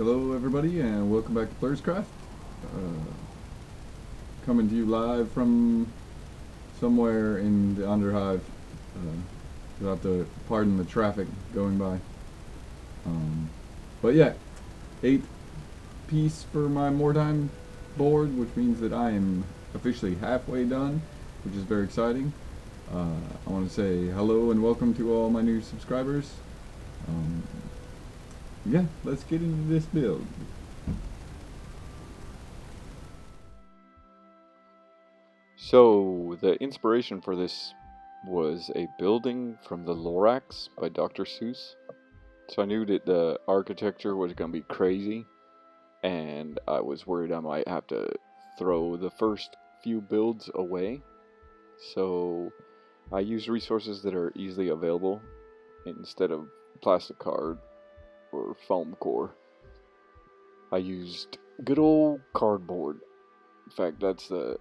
Hello, everybody, and welcome back to Craft. Coming to you live from somewhere in the Underhive. You'll have to pardon the traffic going by. Um, but yeah, 8 piece for my Mordheim board, which means that I am officially halfway done, which is very exciting. I want to say hello and welcome to all my new subscribers. Um, yeah, let's get into this build. So, the inspiration for this was a building from the Lorax by Dr. Seuss. So I knew that the architecture was going to be crazy, and I was worried I might have to throw the first few builds away. So I used resources that are easily available instead of plastic card or foam core. I used good old cardboard. In fact, that's the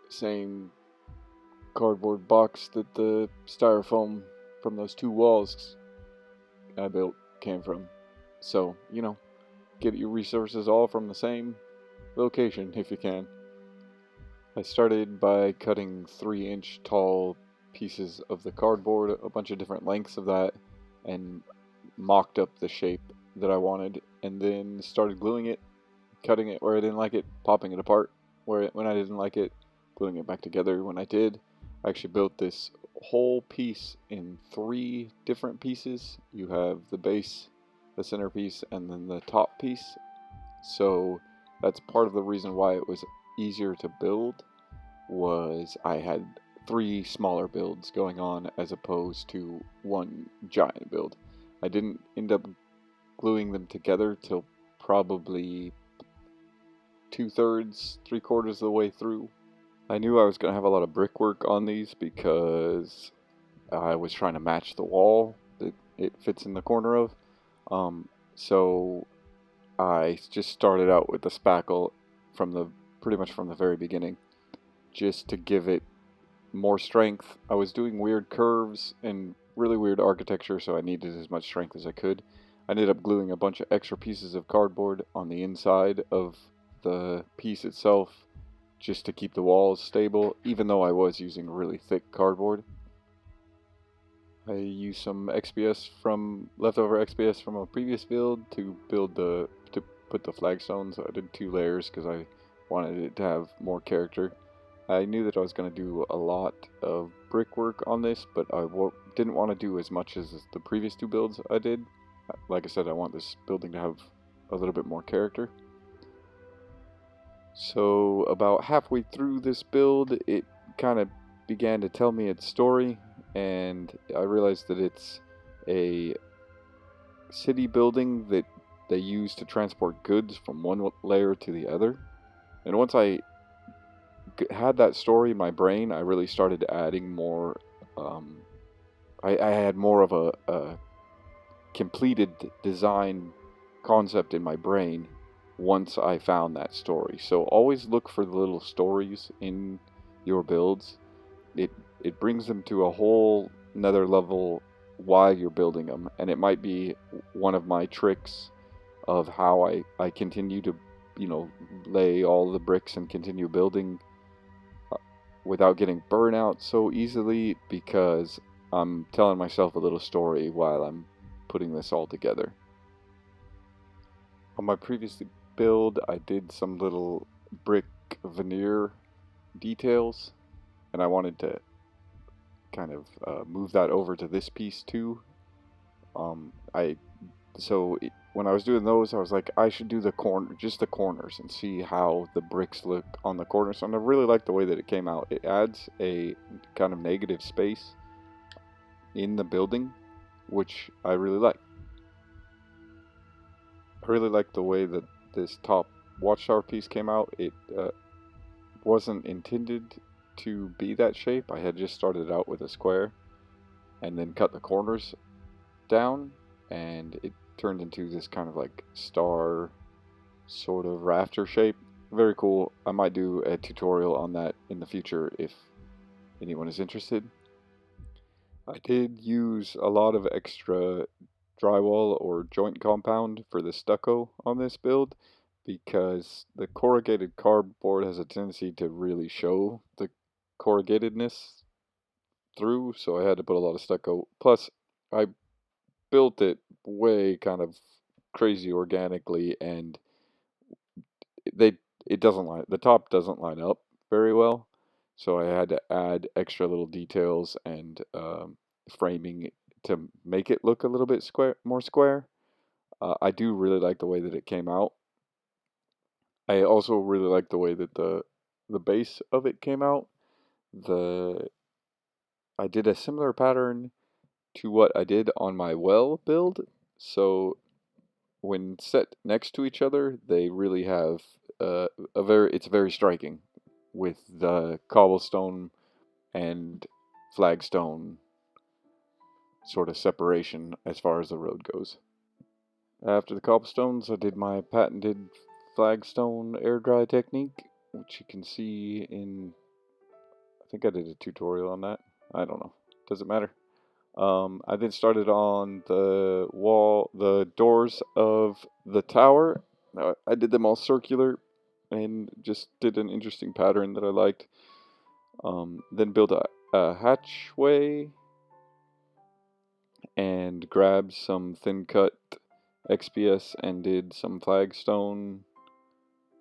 same cardboard box that the styrofoam from those two walls I built came from. So, get your resources all from the same location if you can. I started by cutting 3-inch tall pieces of the cardboard, a bunch of different lengths of that, and mocked up the shape that I wanted, and then started gluing it, cutting it where I didn't like it, popping it apart when I didn't like it, gluing it back together when I did. I actually built this whole piece in 3 different pieces. You have the base, the center piece, and then the top piece. So that's part of the reason why it was easier to build, was I had 3 smaller builds going on as opposed to one giant build. I didn't end up gluing them together till probably 2/3, 3/4 of the way through. I knew I was going to have a lot of brickwork on these because I was trying to match the wall that it fits in the corner of. So I just started out with the spackle pretty much from the very beginning, just to give it more strength. I was doing weird curves and really weird architecture, so I needed as much strength as I could. I ended up gluing a bunch of extra pieces of cardboard on the inside of the piece itself just to keep the walls stable, even though I was using really thick cardboard. I used some leftover XPS from a previous build to put the flagstones. I did 2 layers because I wanted it to have more character. I knew that I was going to do a lot of brickwork on this, but I didn't want to do as much as the previous 2 builds I did. Like I said, I want this building to have a little bit more character. So about halfway through this build, it kind of began to tell me its story, and I realized that it's a city building that they use to transport goods from one layer to the other. And once I had that story in my brain, I really started adding more. I had more of a completed design concept in my brain once I found that story. So always look for the little stories in your builds. It brings them to a whole another level while you're building them, and it might be one of my tricks of how I continue to lay all the bricks and continue building without getting burnout so easily, because I'm telling myself a little story while I'm putting this all together. On my previous build, I did some little brick veneer details, and I wanted to kind of move that over to this piece too. I so it, when I was doing those, I was like, I should do just the corners, and see how the bricks look on the corners. And I really like the way that it came out. It adds a kind of negative space in the building, which I really like. I really like the way that this top watchtower piece came out. It wasn't intended to be that shape. I had just started out with a square and then cut the corners down, and it turned into this kind of like star sort of rafter shape. Very cool. I might do a tutorial on that in the future if anyone is interested. I did use a lot of extra drywall or joint compound for the stucco on this build because the corrugated cardboard has a tendency to really show the corrugatedness through, so I had to put a lot of stucco. Plus, I built it way kind of crazy organically, and they it doesn't line the top doesn't line up very well, so I had to add extra little details and framing to make it look a little bit more square. I do really like the way that it came out. I also really like the way that the base of it came out. The I did a similar pattern to what I did on my well build. So when set next to each other, they really have it's very striking with the cobblestone and flagstone sort of separation as far as the road goes. After the cobblestones, I did my patented flagstone air dry technique, which you can see in, I think I did a tutorial on that. I don't know. Doesn't matter. I then started on the wall, the doors of the tower. I did them all circular and just did an interesting pattern that I liked. Then built a hatchway and grabbed some thin cut XPS and did some flagstone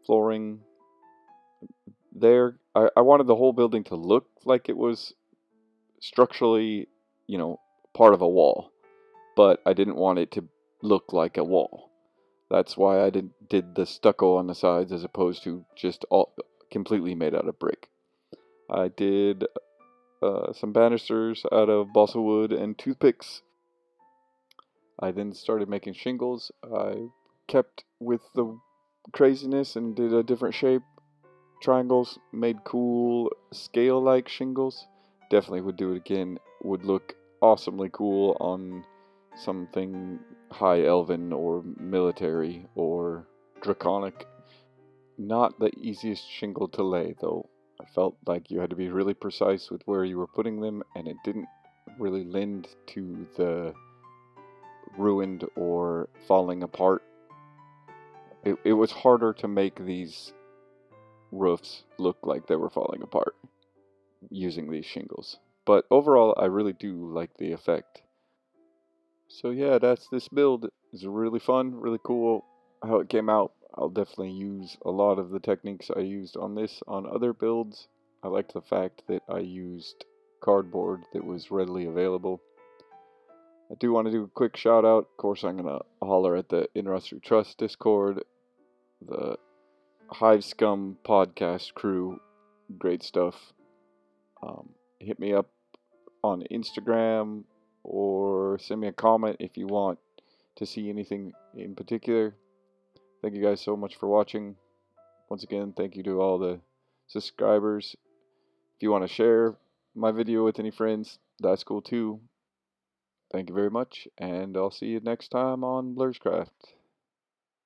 flooring there. I wanted the whole building to look like it was structurally, you know, part of a wall, but I didn't want it to look like a wall. That's why I did the stucco on the sides as opposed to just all completely made out of brick. I did some banisters out of balsa wood and toothpicks. I then started making shingles. I kept with the craziness and did a different shape. Triangles, made cool scale-like shingles. Definitely would do it again. Would look awesomely cool on something high elven or military or draconic. Not the easiest shingle to lay, though. I felt like you had to be really precise with where you were putting them, and it didn't really lend to the ruined or falling apart. It was harder to make these roofs look like they were falling apart using these shingles. But overall, I really do like the effect. So yeah, that's this build. It's really fun, really cool how it came out. I'll definitely use a lot of the techniques I used on this on other builds. I liked the fact that I used cardboard that was readily available. I do want to do a quick shout out. Of course, I'm going to holler at the Industry Trust Discord, the Hive Scum podcast crew. Great stuff. Hit me up on Instagram or send me a comment if you want to see anything in particular. Thank you guys so much for watching. Once again, thank you to all the subscribers. If you want to share my video with any friends, that's cool too. Thank you very much, and I'll see you next time on Blurscraft.